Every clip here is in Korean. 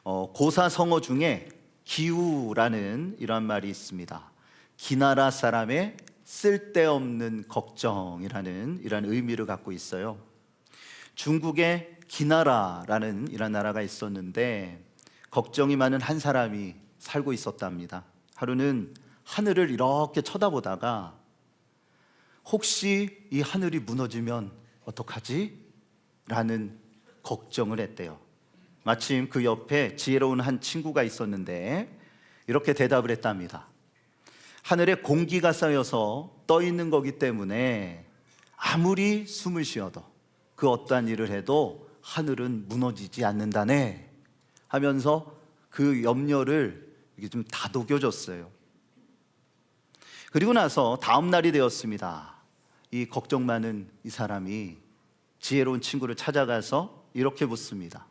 고사성어 중에 기우라는 이런 말이 있습니다. 기나라 사람의 쓸데없는 걱정이라는 이런 의미를 갖고 있어요. 중국에 기나라라는 이런 나라가 있었는데 걱정이 많은 한 사람이 살고 있었답니다. 하루는 하늘을 이렇게 쳐다보다가 혹시 이 하늘이 무너지면 어떡하지? 라는 걱정을 했대요. 마침 그 옆에 지혜로운 한 친구가 있었는데 이렇게 대답을 했답니다. 하늘에 공기가 쌓여서 떠 있는 거기 때문에 아무리 숨을 쉬어도 그 어떠한 일을 해도 하늘은 무너지지 않는다네 하면서 그 염려를 이게 좀 다독여줬어요. 그리고 나서 다음 날이 되었습니다. 이 걱정 많은 이 사람이 지혜로운 친구를 찾아가서 이렇게 묻습니다.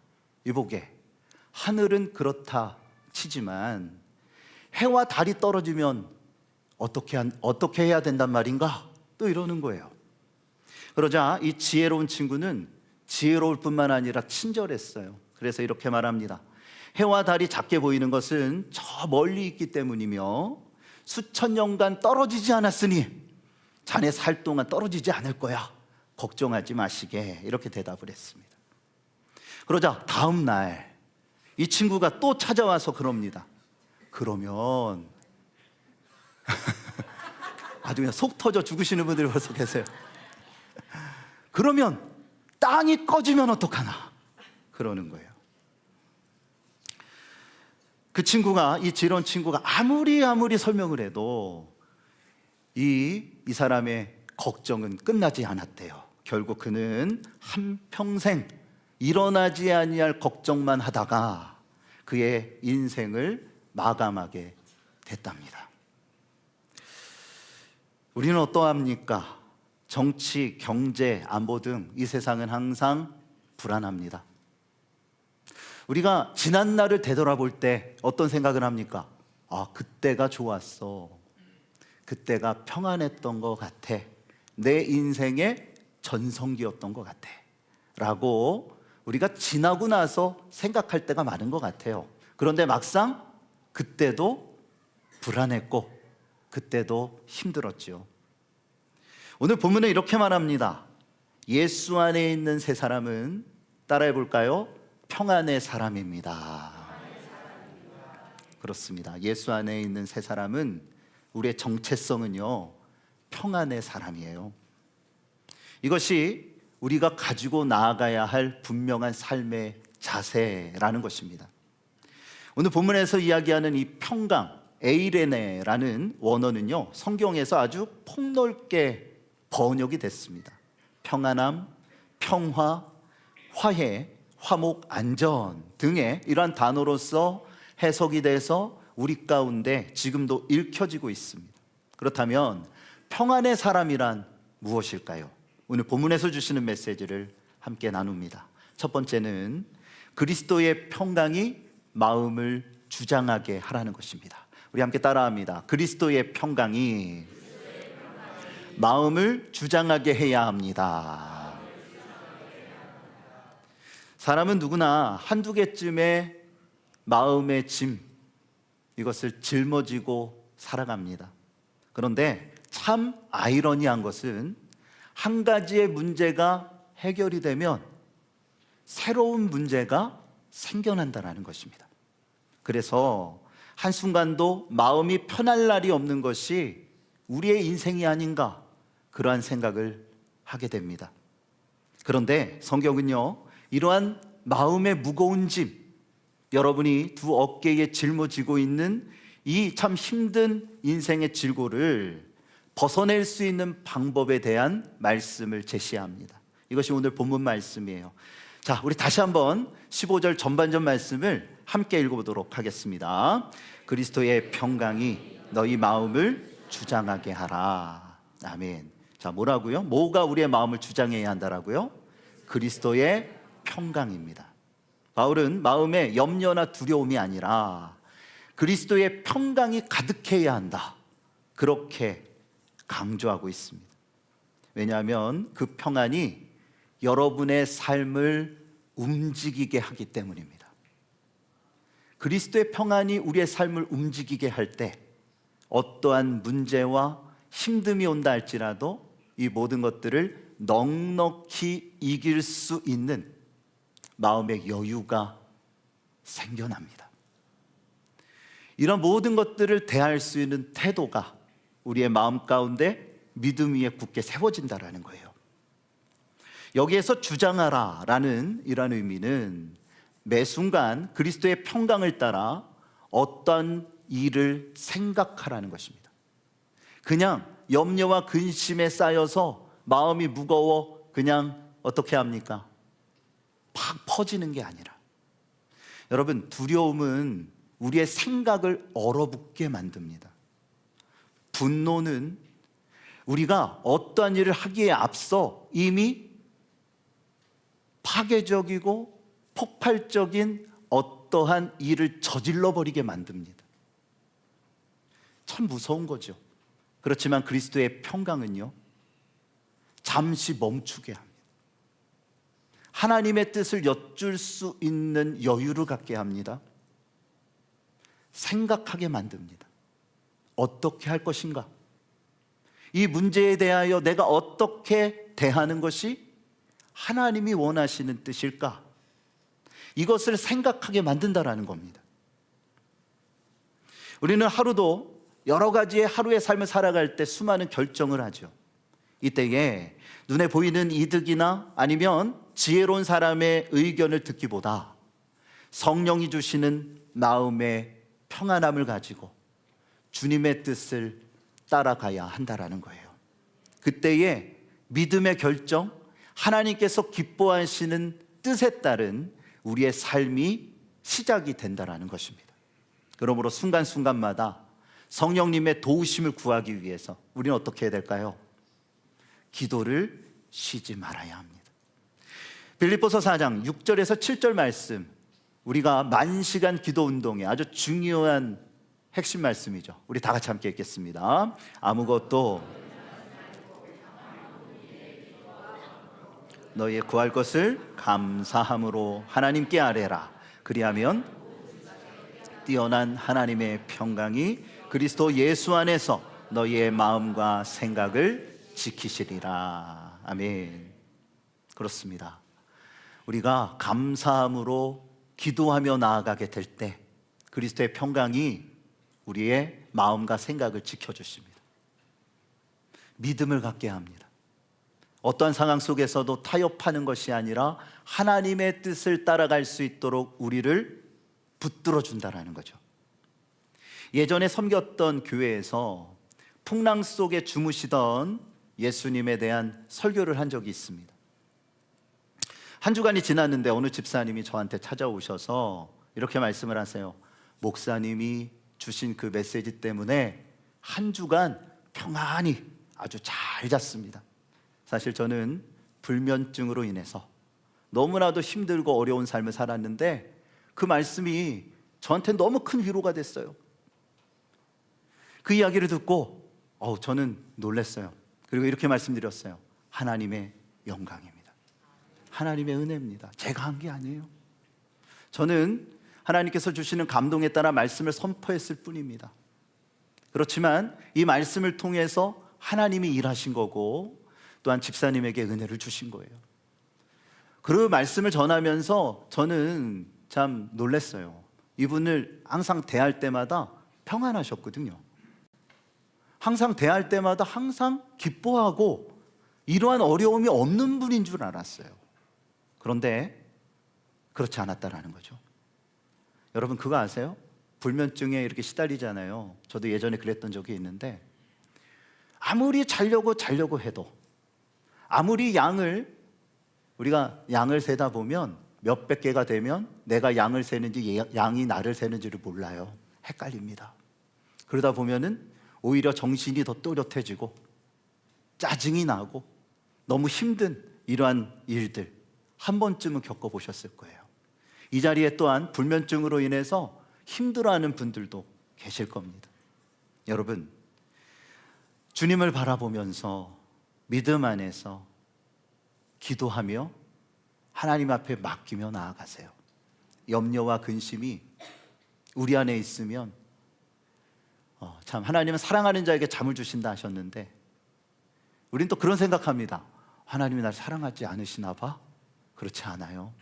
이보게, 하늘은 그렇다 치지만 해와 달이 떨어지면 어떻게 해야 된단 말인가? 또 이러는 거예요. 그러자 이 지혜로운 친구는 지혜로울 뿐만 아니라 친절했어요. 그래서 이렇게 말합니다. 해와 달이 작게 보이는 것은 저 멀리 있기 때문이며 수천 년간 떨어지지 않았으니 자네 살 동안 떨어지지 않을 거야. 걱정하지 마시게. 이렇게 대답을 했습니다. 그러자 다음 날 이 친구가 또 찾아와서 그럽니다. 그러면 아주 그냥 속 터져 죽으시는 분들이 벌써 계세요. 그러면 땅이 꺼지면 어떡하나? 그러는 거예요. 그 친구가, 이 지혜로운 친구가 아무리 설명을 해도 이 사람의 걱정은 끝나지 않았대요. 결국 그는 한평생 일어나지 아니할 걱정만 하다가 그의 인생을 마감하게 됐답니다. 우리는 어떠합니까? 정치, 경제, 안보 등 이 세상은 항상 불안합니다. 우리가 지난 날을 되돌아볼 때 어떤 생각을 합니까? 아, 그때가 좋았어. 그때가 평안했던 것 같아. 내 인생의 전성기였던 것 같아. 라고 우리가 지나고 나서 생각할 때가 많은 것 같아요. 그런데 막상 그때도 불안했고 그때도 힘들었죠. 오늘 본문은 이렇게 말합니다. 예수 안에 있는 세 사람은 따라해 볼까요? 평안의 사람입니다. 그렇습니다. 예수 안에 있는 세 사람은 우리의 정체성은요, 평안의 사람이에요. 이것이 우리가 가지고 나아가야 할 분명한 삶의 자세라는 것입니다. 오늘 본문에서 이야기하는 이 평강, 에이레네라는 원어는요, 성경에서 아주 폭넓게 번역이 됐습니다. 평안함, 평화, 화해, 화목, 안전 등의 이러한 단어로서 해석이 돼서 우리 가운데 지금도 읽혀지고 있습니다. 그렇다면 평안의 사람이란 무엇일까요? 오늘 본문에서 주시는 메시지를 함께 나눕니다. 첫 번째는 그리스도의 평강이 마음을 주장하게 하라는 것입니다. 우리 함께 따라합니다. 그리스도의 평강이 마음을 주장하게 해야 합니다. 사람은 누구나 한두 개쯤의 마음의 짐, 이것을 짊어지고 살아갑니다. 그런데 참 아이러니한 것은 한 가지의 문제가 해결이 되면 새로운 문제가 생겨난다는 것입니다. 그래서 한순간도 마음이 편할 날이 없는 것이 우리의 인생이 아닌가, 그러한 생각을 하게 됩니다. 그런데 성경은요, 이러한 마음의 무거운 짐, 여러분이 두 어깨에 짊어지고 있는 이 참 힘든 인생의 질고를 벗어낼 수 있는 방법에 대한 말씀을 제시합니다. 이것이 오늘 본문 말씀이에요. 자, 우리 다시 한번 15절 전반전 말씀을 함께 읽어보도록 하겠습니다. 그리스도의 평강이 너희 마음을 주장하게 하라. 아멘. 자, 뭐라고요? 뭐가 우리의 마음을 주장해야 한다라고요? 그리스도의 평강입니다. 바울은 마음에 염려나 두려움이 아니라 그리스도의 평강이 가득해야 한다, 그렇게 강조하고 있습니다. 왜냐하면 그 평안이 여러분의 삶을 움직이게 하기 때문입니다. 그리스도의 평안이 우리의 삶을 움직이게 할 때 어떠한 문제와 힘듦이 온다 할지라도 이 모든 것들을 넉넉히 이길 수 있는 마음의 여유가 생겨납니다. 이런 모든 것들을 대할 수 있는 태도가 우리의 마음 가운데 믿음 위에 굳게 세워진다라는 거예요. 여기에서 주장하라 라는 이런 의미는 매 순간 그리스도의 평강을 따라 어떤 일을 생각하라는 것입니다. 그냥 염려와 근심에 쌓여서 마음이 무거워 그냥 어떻게 합니까? 팍 퍼지는 게 아니라, 여러분, 두려움은 우리의 생각을 얼어붙게 만듭니다. 분노는 우리가 어떠한 일을 하기에 앞서 이미 파괴적이고 폭발적인 어떠한 일을 저질러 버리게 만듭니다. 참 무서운 거죠. 그렇지만 그리스도의 평강은요, 잠시 멈추게 합니다. 하나님의 뜻을 엿줄 수 있는 여유를 갖게 합니다. 생각하게 만듭니다. 어떻게 할 것인가? 이 문제에 대하여 내가 어떻게 대하는 것이 하나님이 원하시는 뜻일까? 이것을 생각하게 만든다라는 겁니다. 우리는 하루도 여러 가지의 하루의 삶을 살아갈 때 수많은 결정을 하죠. 이때에 눈에 보이는 이득이나 아니면 지혜로운 사람의 의견을 듣기보다 성령이 주시는 마음의 평안함을 가지고 주님의 뜻을 따라가야 한다라는 거예요. 그때에 믿음의 결정, 하나님께서 기뻐하시는 뜻에 따른 우리의 삶이 시작이 된다라는 것입니다. 그러므로 순간순간마다 성령님의 도우심을 구하기 위해서 우리는 어떻게 해야 될까요? 기도를 쉬지 말아야 합니다. 빌립보서 4장 6절에서 7절 말씀, 우리가 만시간 기도 운동의 아주 중요한 핵심 말씀이죠. 우리 다 같이 함께 읽겠습니다. 아무것도 너희의 구할 것을 감사함으로 하나님께 아뢰라. 그리하면 뛰어난 하나님의 평강이 그리스도 예수 안에서 너희의 마음과 생각을 지키시리라. 아멘. 그렇습니다. 우리가 감사함으로 기도하며 나아가게 될 때 그리스도의 평강이 우리의 마음과 생각을 지켜주십니다. 믿음을 갖게 합니다. 어떠한 상황 속에서도 타협하는 것이 아니라 하나님의 뜻을 따라갈 수 있도록 우리를 붙들어 준다라는 거죠. 예전에 섬겼던 교회에서 풍랑 속에 주무시던 예수님에 대한 설교를 한 적이 있습니다. 한 주간이 지났는데 어느 집사님이 저한테 찾아오셔서 이렇게 말씀을 하세요. 목사님이 주신 그 메시지 때문에 한 주간 평안히 아주 잘 잤습니다. 사실 저는 불면증으로 인해서 너무나도 힘들고 어려운 삶을 살았는데 그 말씀이 저한테 너무 큰 위로가 됐어요. 그 이야기를 듣고 저는 놀랐어요. 그리고 이렇게 말씀드렸어요. 하나님의 영광입니다. 하나님의 은혜입니다. 제가 한 게 아니에요. 저는 하나님께서 주시는 감동에 따라 말씀을 선포했을 뿐입니다. 그렇지만 이 말씀을 통해서 하나님이 일하신 거고 또한 집사님에게 은혜를 주신 거예요. 그 말씀을 전하면서 저는 참 놀랐어요. 이분을 항상 대할 때마다 평안하셨거든요. 항상 대할 때마다 항상 기뻐하고 이러한 어려움이 없는 분인 줄 알았어요. 그런데 그렇지 않았다라는 거죠. 여러분 그거 아세요? 불면증에 이렇게 시달리잖아요. 저도 예전에 그랬던 적이 있는데 아무리 자려고 해도 아무리 우리가 양을 세다 보면 몇백 개가 되면 내가 양을 세는지 양이 나를 세는지를 몰라요. 헷갈립니다. 그러다 보면은 오히려 정신이 더 또렷해지고 짜증이 나고 너무 힘든 이러한 일들 한 번쯤은 겪어보셨을 거예요. 이 자리에 또한 불면증으로 인해서 힘들어하는 분들도 계실 겁니다. 여러분, 주님을 바라보면서 믿음 안에서 기도하며 하나님 앞에 맡기며 나아가세요. 염려와 근심이 우리 안에 있으면 참 하나님은 사랑하는 자에게 잠을 주신다 하셨는데, 우린 또 그런 생각합니다. 하나님이 날 사랑하지 않으시나 봐? 그렇지 않아요.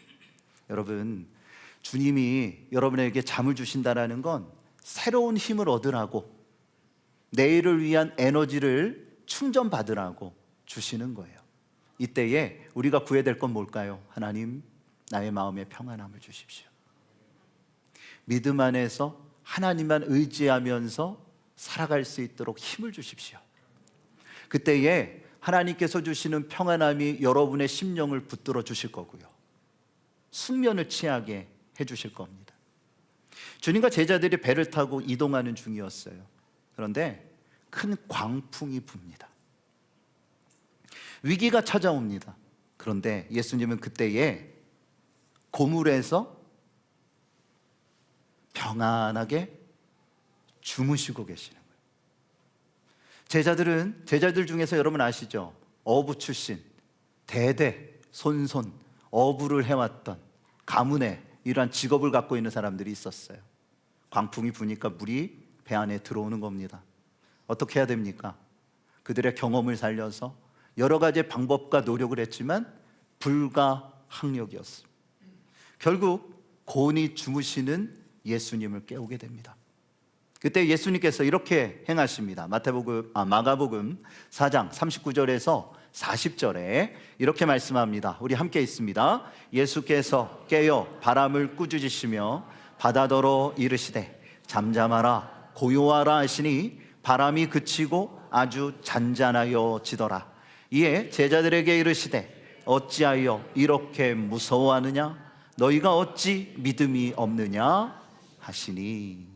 여러분, 주님이 여러분에게 잠을 주신다는 건 새로운 힘을 얻으라고, 내일을 위한 에너지를 충전받으라고 주시는 거예요. 이때에 우리가 구해야 될 건 뭘까요? 하나님, 나의 마음에 평안함을 주십시오. 믿음 안에서 하나님만 의지하면서 살아갈 수 있도록 힘을 주십시오. 그때에 하나님께서 주시는 평안함이 여러분의 심령을 붙들어 주실 거고요, 숙면을 취하게 해주실 겁니다. 주님과 제자들이 배를 타고 이동하는 중이었어요. 그런데 큰 광풍이 붑니다. 위기가 찾아옵니다. 그런데 예수님은 그때에 고물에서 평안하게 주무시고 계시는 거예요. 제자들 중에서 여러분 아시죠? 어부 출신, 대대 손손 어부를 해왔던 가문에 이러한 직업을 갖고 있는 사람들이 있었어요. 광풍이 부니까 물이 배 안에 들어오는 겁니다. 어떻게 해야 됩니까? 그들의 경험을 살려서 여러 가지 방법과 노력을 했지만 불가항력이었습니다. 결국 고온히 주무시는 예수님을 깨우게 됩니다. 그때 예수님께서 이렇게 행하십니다. 마가복음 4장 39절에서 40절에 이렇게 말씀합니다. 우리 함께 있습니다. 예수께서 깨어 바람을 꾸짖으시며 바다더러 이르시되 잠잠하라 고요하라 하시니 바람이 그치고 아주 잔잔하여 지더라. 이에 제자들에게 이르시되 어찌하여 이렇게 무서워하느냐? 너희가 어찌 믿음이 없느냐? 하시니.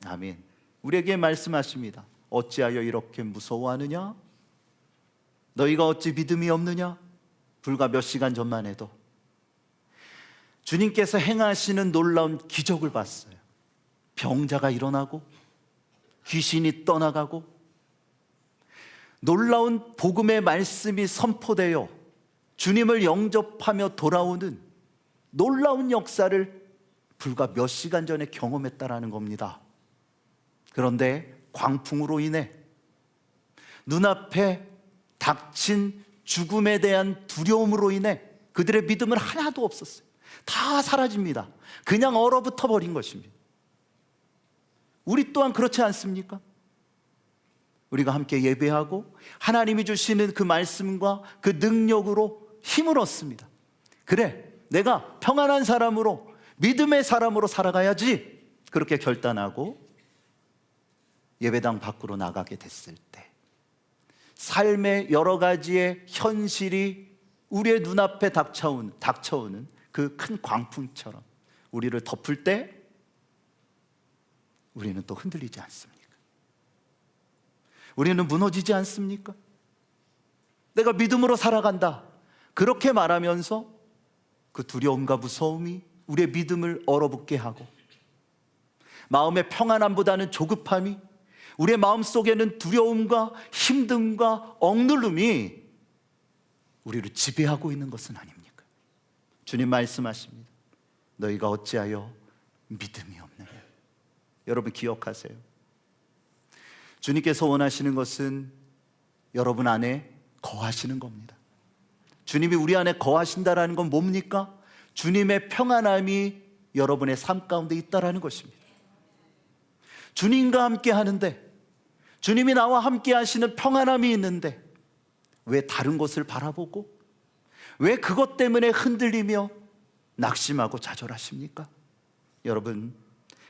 아멘. 우리에게 말씀하십니다. 어찌하여 이렇게 무서워하느냐? 너희가 어찌 믿음이 없느냐? 불과 몇 시간 전만 해도 주님께서 행하시는 놀라운 기적을 봤어요. 병자가 일어나고 귀신이 떠나가고 놀라운 복음의 말씀이 선포되어 주님을 영접하며 돌아오는 놀라운 역사를 불과 몇 시간 전에 경험했다라는 겁니다. 그런데 광풍으로 인해 눈앞에 닥친 죽음에 대한 두려움으로 인해 그들의 믿음은 하나도 없었어요. 다 사라집니다. 그냥 얼어붙어 버린 것입니다. 우리 또한 그렇지 않습니까? 우리가 함께 예배하고 하나님이 주시는 그 말씀과 그 능력으로 힘을 얻습니다. 그래, 내가 평안한 사람으로, 믿음의 사람으로 살아가야지, 그렇게 결단하고 예배당 밖으로 나가게 됐을 때 삶의 여러 가지의 현실이 우리의 눈앞에 닥쳐오는 그 큰 광풍처럼 우리를 덮을 때 우리는 또 흔들리지 않습니까? 우리는 무너지지 않습니까? 내가 믿음으로 살아간다, 그렇게 말하면서 그 두려움과 무서움이 우리의 믿음을 얼어붙게 하고, 마음의 평안함보다는 조급함이, 우리의 마음속에는 두려움과 힘듦과 억누름이 우리를 지배하고 있는 것은 아닙니까? 주님 말씀하십니다. 너희가 어찌하여 믿음이 없느냐? 여러분 기억하세요. 주님께서 원하시는 것은 여러분 안에 거하시는 겁니다. 주님이 우리 안에 거하신다라는 건 뭡니까? 주님의 평안함이 여러분의 삶 가운데 있다라는 것입니다. 주님과 함께 하는데, 주님이 나와 함께 하시는 평안함이 있는데 왜 다른 것을 바라보고, 왜 그것 때문에 흔들리며 낙심하고 좌절하십니까? 여러분,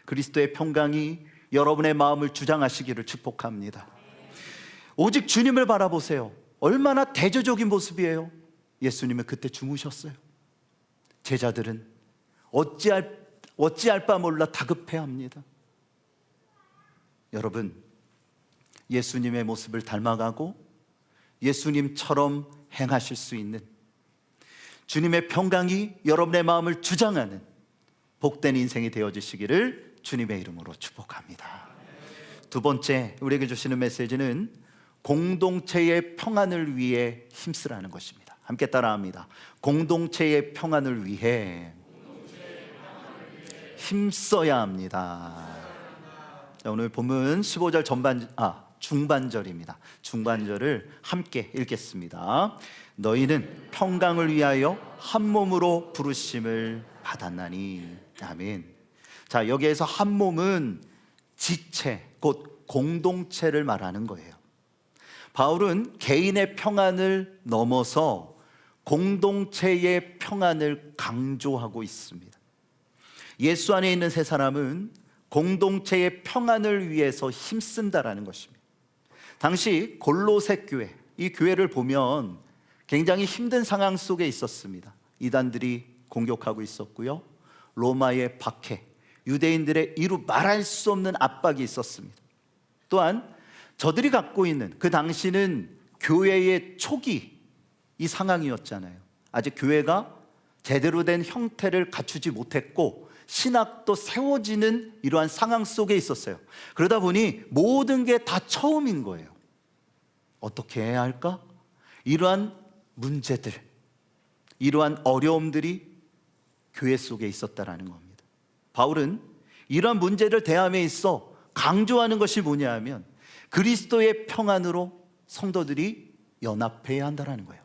그리스도의 평강이 여러분의 마음을 주장하시기를 축복합니다. 오직 주님을 바라보세요. 얼마나 대조적인 모습이에요. 예수님은 그때 주무셨어요. 제자들은 어찌할 바 몰라 다급해합니다. 여러분, 예수님의 모습을 닮아가고 예수님처럼 행하실 수 있는 주님의 평강이 여러분의 마음을 주장하는 복된 인생이 되어주시기를 주님의 이름으로 축복합니다. 두 번째, 우리에게 주시는 메시지는 공동체의 평안을 위해 힘쓰라는 것입니다. 함께 따라합니다. 공동체의 평안을 위해 힘써야 합니다. 자, 오늘 본문 15절 중반절입니다. 중반절을 함께 읽겠습니다. 너희는 평강을 위하여 한 몸으로 부르심을 받았나니. 아멘. 자, 여기에서 한 몸은 지체, 곧 공동체를 말하는 거예요. 바울은 개인의 평안을 넘어서 공동체의 평안을 강조하고 있습니다. 예수 안에 있는 세 사람은 공동체의 평안을 위해서 힘쓴다라는 것입니다. 당시 골로새 교회, 이 교회를 보면 굉장히 힘든 상황 속에 있었습니다. 이단들이 공격하고 있었고요, 로마의 박해, 유대인들의 이루 말할 수 없는 압박이 있었습니다. 또한 저들이 갖고 있는, 그 당시는 교회의 초기 이 상황이었잖아요. 아직 교회가 제대로 된 형태를 갖추지 못했고 신학도 세워지는 이러한 상황 속에 있었어요. 그러다 보니 모든 게 다 처음인 거예요. 어떻게 해야 할까? 이러한 문제들, 이러한 어려움들이 교회 속에 있었다라는 겁니다. 바울은 이러한 문제를 대함에 있어 강조하는 것이 뭐냐 하면 그리스도의 평안으로 성도들이 연합해야 한다는 거예요.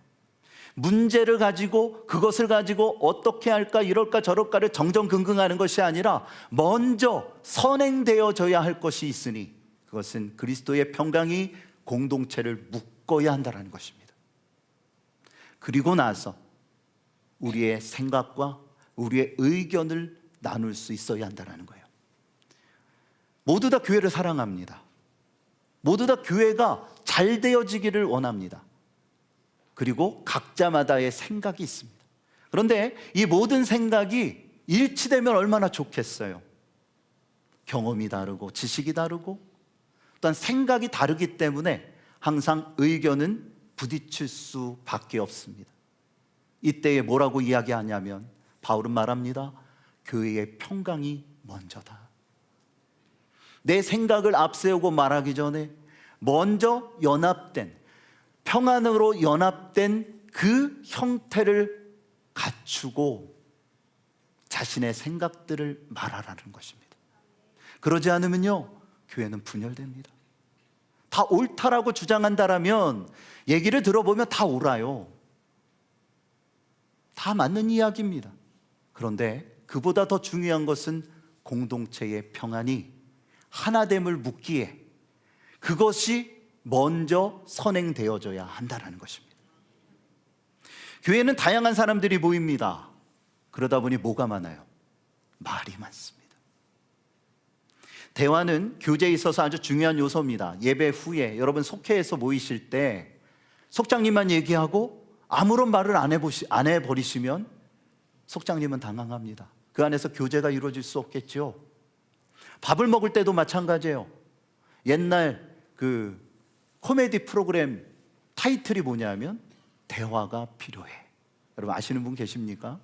문제를 가지고 그것을 가지고 어떻게 할까 이럴까 저럴까를 정정긍긍하는 것이 아니라 먼저 선행되어져야 할 것이 있으니 그것은 그리스도의 평강이 공동체를 묶어야 한다는 것입니다. 그리고 나서 우리의 생각과 우리의 의견을 나눌 수 있어야 한다는 거예요. 모두 다 교회를 사랑합니다. 모두 다 교회가 잘 되어지기를 원합니다. 그리고 각자마다의 생각이 있습니다. 그런데 이 모든 생각이 일치되면 얼마나 좋겠어요. 경험이 다르고 지식이 다르고 또한 생각이 다르기 때문에 항상 의견은 부딪힐 수밖에 없습니다. 이때에 뭐라고 이야기하냐면 바울은 말합니다. 교회의 평강이 먼저다. 내 생각을 앞세우고 말하기 전에 먼저 연합된, 평안으로 연합된 그 형태를 갖추고 자신의 생각들을 말하라는 것입니다. 그러지 않으면요, 교회는 분열됩니다. 다 옳다라고 주장한다라면 얘기를 들어보면 다 옳아요. 다 맞는 이야기입니다. 그런데 그보다 더 중요한 것은 공동체의 평안이 하나됨을 묻기에 그것이 먼저 선행되어져야 한다는 것입니다. 교회는 다양한 사람들이 모입니다. 그러다 보니 뭐가 많아요? 말이 많습니다. 대화는 교제에 있어서 아주 중요한 요소입니다. 예배 후에 여러분 속회에서 모이실 때 속장님만 얘기하고 아무런 말을 안 해버리시면 속장님은 당황합니다. 그 안에서 교제가 이루어질 수 없겠죠. 밥을 먹을 때도 마찬가지예요. 옛날 그 코미디 프로그램 타이틀이 뭐냐면 대화가 필요해. 여러분 아시는 분 계십니까?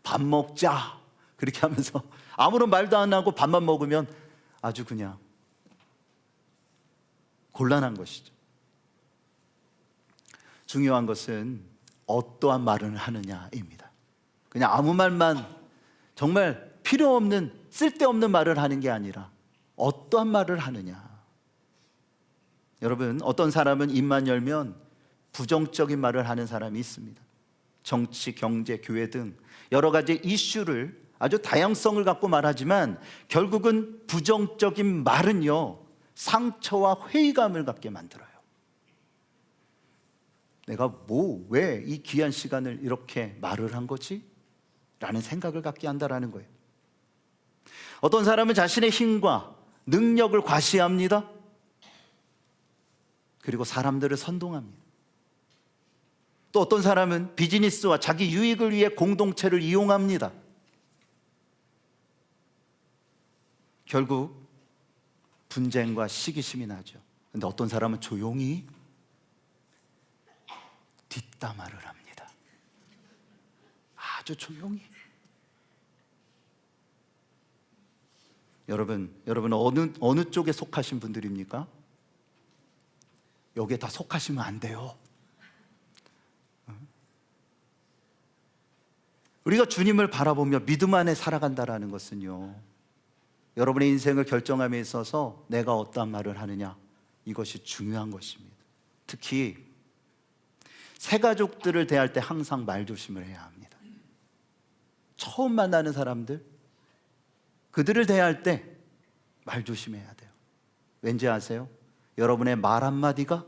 밥 먹자 그렇게 하면서 아무런 말도 안 하고 밥만 먹으면 아주 그냥 곤란한 것이죠. 중요한 것은 어떠한 말을 하느냐입니다. 그냥 아무 말만, 정말 필요 없는 쓸데없는 말을 하는 게 아니라 어떠한 말을 하느냐. 여러분, 어떤 사람은 입만 열면 부정적인 말을 하는 사람이 있습니다. 정치, 경제, 교회 등 여러 가지 이슈를 아주 다양성을 갖고 말하지만 결국은 부정적인 말은요, 상처와 회의감을 갖게 만들어요. 내가 왜 이 귀한 시간을 이렇게 말을 한 거지? 라는 생각을 갖게 한다라는 거예요. 어떤 사람은 자신의 힘과 능력을 과시합니다. 그리고 사람들을 선동합니다. 또 어떤 사람은 비즈니스와 자기 유익을 위해 공동체를 이용합니다. 결국 분쟁과 시기심이 나죠. 그런데 어떤 사람은 조용히 뒷담화를 합니다. 아주 조용히. 여러분 어느 쪽에 속하신 분들입니까? 여기에 다 속하시면 안 돼요. 우리가 주님을 바라보며 믿음 안에 살아간다라는 것은요, 여러분의 인생을 결정함에 있어서 내가 어떠한 말을 하느냐, 이것이 중요한 것입니다. 특히 새 가족들을 대할 때 항상 말조심을 해야 합니다. 처음 만나는 사람들, 그들을 대할 때 말조심해야 돼요. 왠지 아세요? 여러분의 말 한마디가,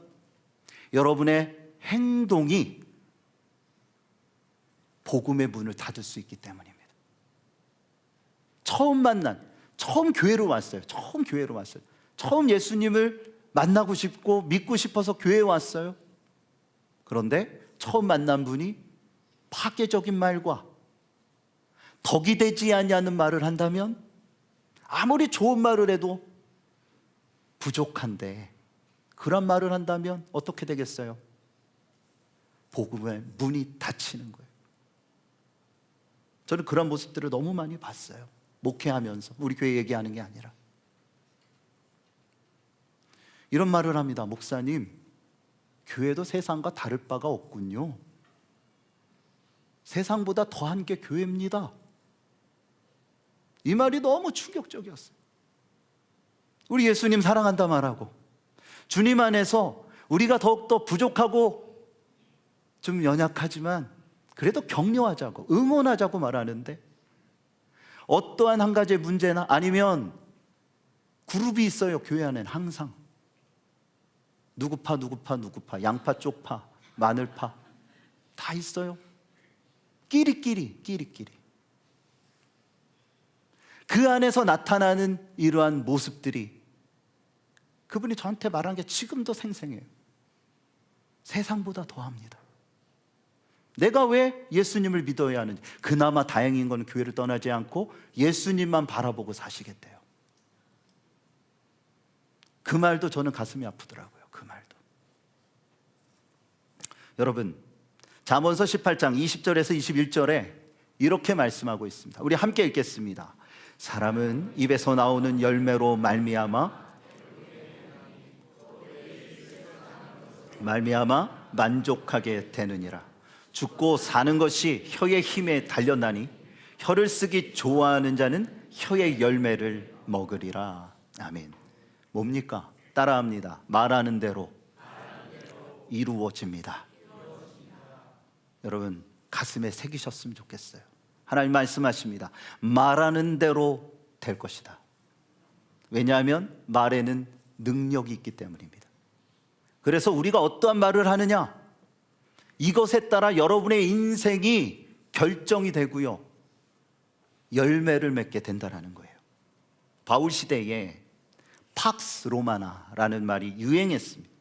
여러분의 행동이 복음의 문을 닫을 수 있기 때문입니다. 처음 교회로 왔어요. 처음 예수님을 만나고 싶고 믿고 싶어서 교회에 왔어요. 그런데 처음 만난 분이 파괴적인 말과 덕이 되지 아니하는 말을 한다면, 아무리 좋은 말을 해도 부족한데 그런 말을 한다면 어떻게 되겠어요? 복음의 문이 닫히는 거예요. 저는 그런 모습들을 너무 많이 봤어요. 목회하면서, 우리 교회 얘기하는 게 아니라. 이런 말을 합니다. 목사님, 교회도 세상과 다를 바가 없군요. 세상보다 더한 게 교회입니다. 이 말이 너무 충격적이었어요. 우리 예수님 사랑한다 말하고, 주님 안에서 우리가 더욱더 부족하고 좀 연약하지만 그래도 격려하자고, 응원하자고 말하는데, 어떠한 한 가지의 문제나 아니면 그룹이 있어요. 교회 안에는 항상 누구파, 양파, 쪽파, 마늘파 다 있어요. 끼리끼리. 그 안에서 나타나는 이러한 모습들이, 그분이 저한테 말한 게 지금도 생생해요. 세상보다 더합니다. 내가 왜 예수님을 믿어야 하는지. 그나마 다행인 건 교회를 떠나지 않고 예수님만 바라보고 사시겠대요. 그 말도 저는 가슴이 아프더라고요. 그 말도. 여러분, 잠언서 18장 20절에서 21절에 이렇게 말씀하고 있습니다. 우리 함께 읽겠습니다. 사람은 입에서 나오는 열매로 말미암아 만족하게 되느니라. 죽고 사는 것이 혀의 힘에 달렸나니 혀를 쓰기 좋아하는 자는 혀의 열매를 먹으리라. 아멘. 뭡니까? 따라합니다. 말하는 대로 이루어집니다. 여러분, 가슴에 새기셨으면 좋겠어요. 하나님 말씀하십니다. 말하는 대로 될 것이다. 왜냐하면 말에는 능력이 있기 때문입니다. 그래서 우리가 어떠한 말을 하느냐, 이것에 따라 여러분의 인생이 결정이 되고요, 열매를 맺게 된다는 거예요. 바울 시대에 팍스 로마나라는 말이 유행했습니다.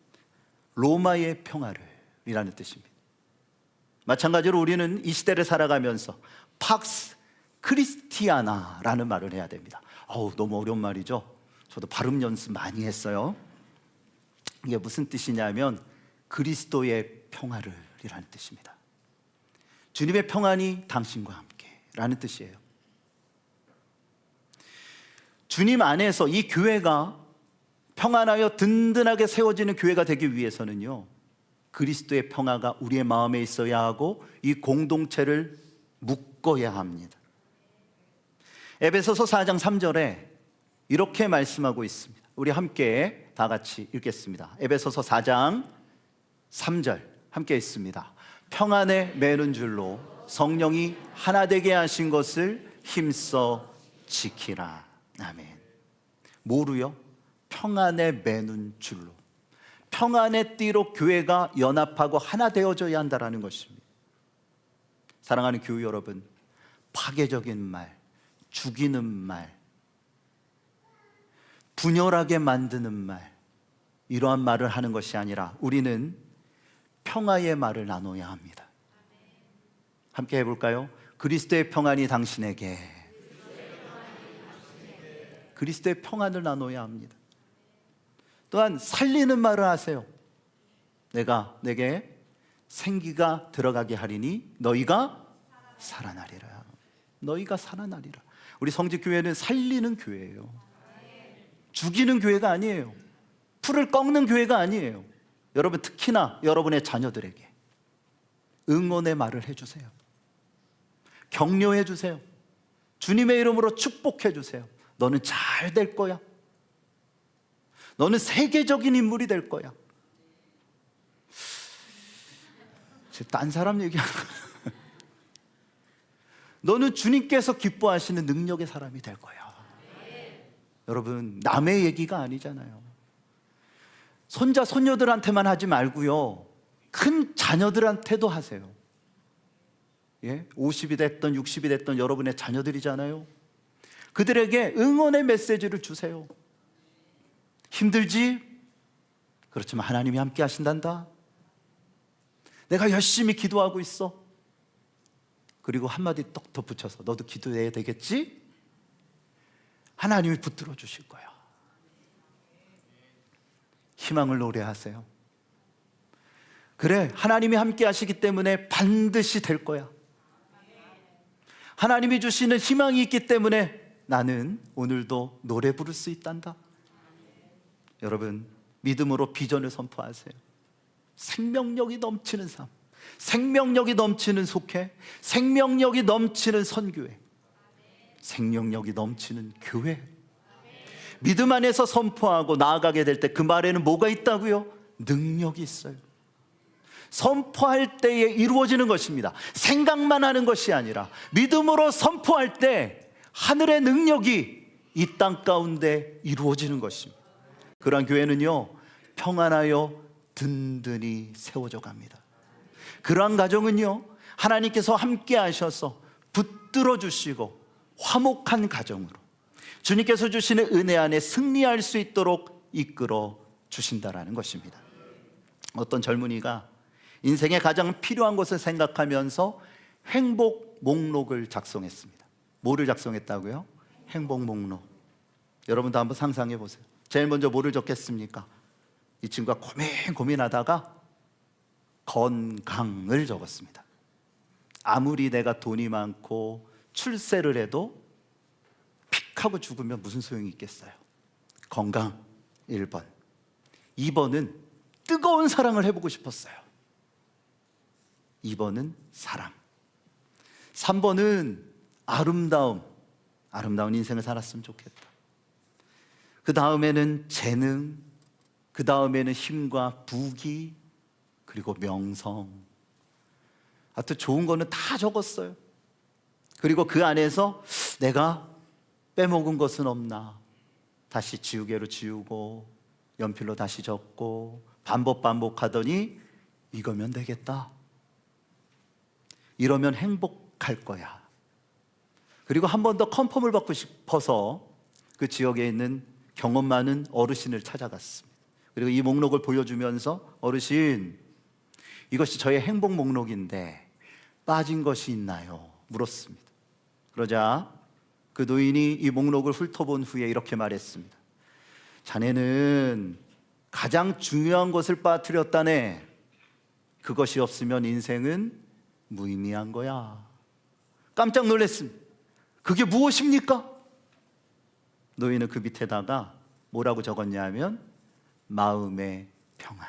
로마의 평화를 이라는 뜻입니다. 마찬가지로 우리는 이 시대를 살아가면서 팍스 크리스티아나라는 말을 해야 됩니다. 너무 어려운 말이죠. 저도 발음 연습 많이 했어요. 이게 무슨 뜻이냐면 그리스도의 평화를 이라는 뜻입니다. 주님의 평안이 당신과 함께 라는 뜻이에요. 주님 안에서 이 교회가 평안하여 든든하게 세워지는 교회가 되기 위해서는요, 그리스도의 평화가 우리의 마음에 있어야 하고 이 공동체를 묶어야 합니다. 에베소서 4장 3절에 이렇게 말씀하고 있습니다. 우리 함께 다 같이 읽겠습니다. 에베소서 4장 3절 함께 있습니다. 평안에 매는 줄로 성령이 하나 되게 하신 것을 힘써 지키라. 아멘. 뭐로요? 평안에 매는 줄로. 평안의 띠로 교회가 연합하고 하나 되어져야 한다는 것입니다. 사랑하는 교우 여러분, 파괴적인 말, 죽이는 말, 분열하게 만드는 말, 이러한 말을 하는 것이 아니라 우리는 평화의 말을 나눠야 합니다. 함께 해볼까요? 그리스도의 평안이 당신에게. 그리스도의 평안을 나눠야 합니다. 또한 살리는 말을 하세요. 내가 내게 생기가 들어가게 하리니 너희가 살아나리라. 너희가 살아나리라. 우리 성직교회는 살리는 교회예요. 죽이는 교회가 아니에요. 풀을 꺾는 교회가 아니에요. 여러분, 특히나 여러분의 자녀들에게 응원의 말을 해주세요. 격려해 주세요. 주님의 이름으로 축복해 주세요. 너는 잘 될 거야. 너는 세계적인 인물이 될 거야. 딴 사람 얘기하는 거야. 너는 주님께서 기뻐하시는 능력의 사람이 될 거야. 여러분, 남의 얘기가 아니잖아요. 손자, 손녀들한테만 하지 말고요, 큰 자녀들한테도 하세요. 예? 50이 됐던 60이 됐던 여러분의 자녀들이잖아요. 그들에게 응원의 메시지를 주세요. 힘들지? 그렇지만 하나님이 함께 하신단다. 내가 열심히 기도하고 있어. 그리고 한마디 떡 덧붙여서 너도 기도해야 되겠지? 하나님이 붙들어 주실 거야. 희망을 노래하세요. 그래, 하나님이 함께 하시기 때문에 반드시 될 거야. 하나님이 주시는 희망이 있기 때문에 나는 오늘도 노래 부를 수 있단다. 여러분, 믿음으로 비전을 선포하세요. 생명력이 넘치는 삶, 생명력이 넘치는 속회, 생명력이 넘치는 선교회, 생명력이 넘치는 교회. 믿음 안에서 선포하고 나아가게 될 때 그 말에는 뭐가 있다고요? 능력이 있어요. 선포할 때에 이루어지는 것입니다. 생각만 하는 것이 아니라 믿음으로 선포할 때 하늘의 능력이 이 땅 가운데 이루어지는 것입니다. 그러한 교회는요, 평안하여 든든히 세워져 갑니다. 그러한 가정은요, 하나님께서 함께 하셔서 붙들어 주시고 화목한 가정으로 주님께서 주시는 은혜 안에 승리할 수 있도록 이끌어 주신다라는 것입니다. 어떤 젊은이가 인생에 가장 필요한 것을 생각하면서 행복 목록을 작성했습니다. 뭐를 작성했다고요? 행복 목록. 여러분도 한번 상상해 보세요. 제일 먼저 뭐를 적겠습니까? 이 친구가 고민하다가 건강을 적었습니다. 아무리 내가 돈이 많고 출세를 해도 픽 하고 죽으면 무슨 소용이 있겠어요? 건강 1번. 2번은 뜨거운 사랑을 해보고 싶었어요. 2번은 사랑. 3번은 아름다운 인생을 살았으면 좋겠다. 그 다음에는 재능, 그 다음에는 힘과 부귀, 그리고 명성. 하여튼 좋은 거는 다 적었어요. 그리고 그 안에서 내가 빼먹은 것은 없나, 다시 지우개로 지우고 연필로 다시 적고 반복하더니 이거면 되겠다. 이러면 행복할 거야. 그리고 한 번 더 컨펌을 받고 싶어서 그 지역에 있는 경험 많은 어르신을 찾아갔습니다. 그리고 이 목록을 보여주면서 어르신, 이것이 저의 행복 목록인데 빠진 것이 있나요? 물었습니다. 그러자 그 노인이 이 목록을 훑어본 후에 이렇게 말했습니다. 자네는 가장 중요한 것을 빠뜨렸다네. 그것이 없으면 인생은 무의미한 거야. 깜짝 놀랐습니다. 그게 무엇입니까? 노인은 그 밑에다가 뭐라고 적었냐면 마음의 평안,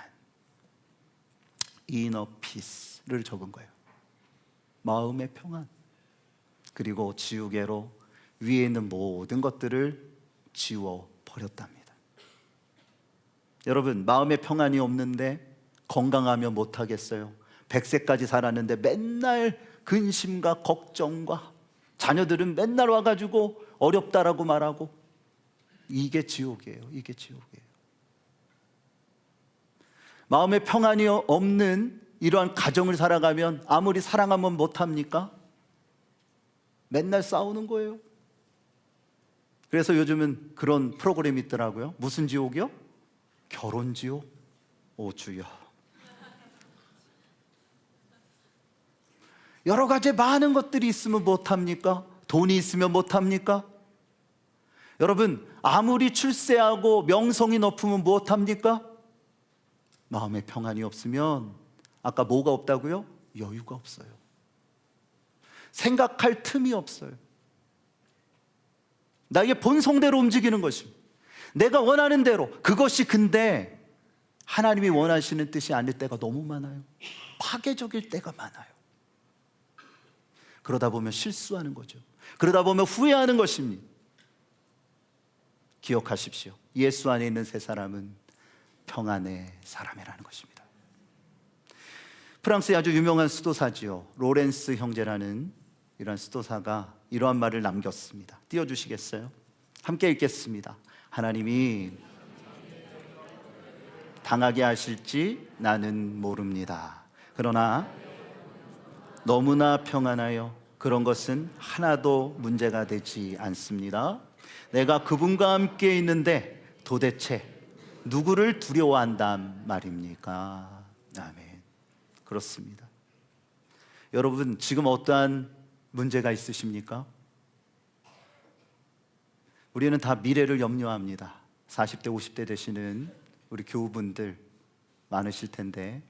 inner peace를 적은 거예요. 마음의 평안. 그리고 지우개로 위에 있는 모든 것들을 지워 버렸답니다. 여러분, 마음의 평안이 없는데 건강하면 못하겠어요? 100세까지 살았는데 맨날 근심과 걱정과, 자녀들은 맨날 와가지고 어렵다라고 말하고, 이게 지옥이에요. 이게 지옥이에요. 마음의 평안이 없는 이러한 가정을 살아가면 아무리 사랑하면 못합니까? 맨날 싸우는 거예요. 그래서 요즘은 그런 프로그램이 있더라고요. 무슨 지옥이요? 결혼 지옥. 오 주여. 여러 가지 많은 것들이 있으면 못합니까? 돈이 있으면 못합니까? 여러분, 아무리 출세하고 명성이 높으면 못합니까? 마음의 평안이 없으면, 아까 뭐가 없다고요? 여유가 없어요. 생각할 틈이 없어요. 나의 본성대로 움직이는 것입니다. 내가 원하는 대로. 그것이 근데 하나님이 원하시는 뜻이 아닐 때가 너무 많아요. 파괴적일 때가 많아요. 그러다 보면 실수하는 거죠. 그러다 보면 후회하는 것입니다. 기억하십시오. 예수 안에 있는 세 사람은 평안의 사람이라는 것입니다. 프랑스의 아주 유명한 수도사지요, 로렌스 형제라는 이러한 수도사가 이러한 말을 남겼습니다. 띄워주시겠어요? 함께 읽겠습니다. 하나님이 당하게 하실지 나는 모릅니다. 그러나 너무나 평안하여 그런 것은 하나도 문제가 되지 않습니다. 내가 그분과 함께 있는데 도대체 누구를 두려워한단 말입니까? 아멘. 그렇습니다. 여러분, 지금 어떠한 문제가 있으십니까? 우리는 다 미래를 염려합니다. 40대, 50대 되시는 우리 교우분들 많으실 텐데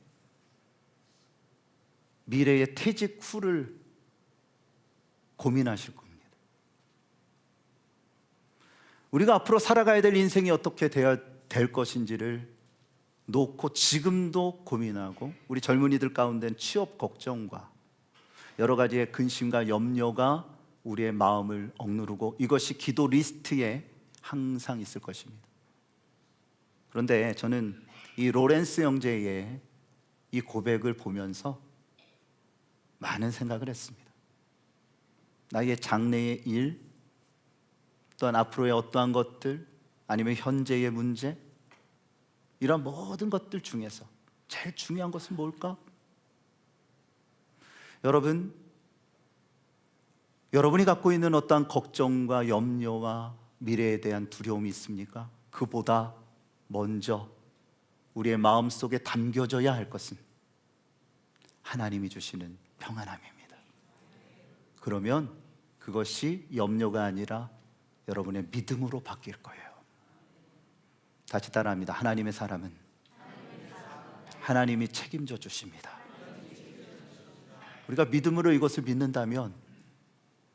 미래의 퇴직 후를 고민하실 겁니다. 우리가 앞으로 살아가야 될 인생이 어떻게 되어야 될 것인지를 놓고 지금도 고민하고, 우리 젊은이들 가운데는 취업 걱정과 여러 가지의 근심과 염려가 우리의 마음을 억누르고 이것이 기도 리스트에 항상 있을 것입니다. 그런데 저는 이 로렌스 형제의 이 고백을 보면서 많은 생각을 했습니다. 나의 장래의 일, 또한 앞으로의 어떠한 것들, 아니면 현재의 문제, 이런 모든 것들 중에서 제일 중요한 것은 뭘까? 여러분이 갖고 있는 어떠한 걱정과 염려와 미래에 대한 두려움이 있습니까? 그보다 먼저 우리의 마음속에 담겨져야 할 것은 하나님이 주시는 평안함입니다. 그러면 그것이 염려가 아니라 여러분의 믿음으로 바뀔 거예요. 다시 따라합니다. 하나님의 사람은 하나님이 책임져 주십니다. 우리가 믿음으로 이것을 믿는다면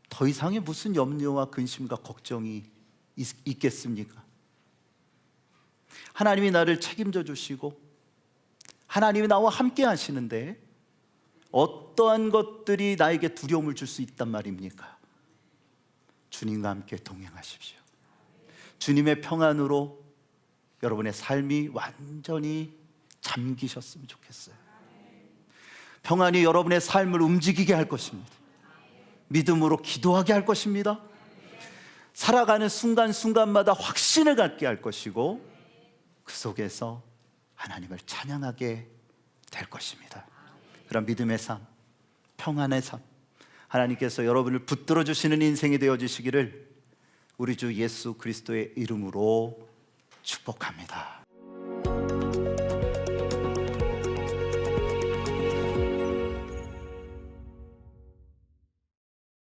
더 이상의 무슨 염려와 근심과 걱정이 있겠습니까? 하나님이 나를 책임져 주시고 하나님이 나와 함께 하시는데 어떠한 것들이 나에게 두려움을 줄 수 있단 말입니까? 주님과 함께 동행하십시오. 주님의 평안으로 여러분의 삶이 완전히 잠기셨으면 좋겠어요. 평안이 여러분의 삶을 움직이게 할 것입니다. 믿음으로 기도하게 할 것입니다. 살아가는 순간순간마다 확신을 갖게 할 것이고 그 속에서 하나님을 찬양하게 될 것입니다. 그런 믿음의 삶, 평안의 삶, 하나님께서 여러분을 붙들어 주시는 인생이 되어주시기를 우리 주 예수 그리스도의 이름으로 축복합니다.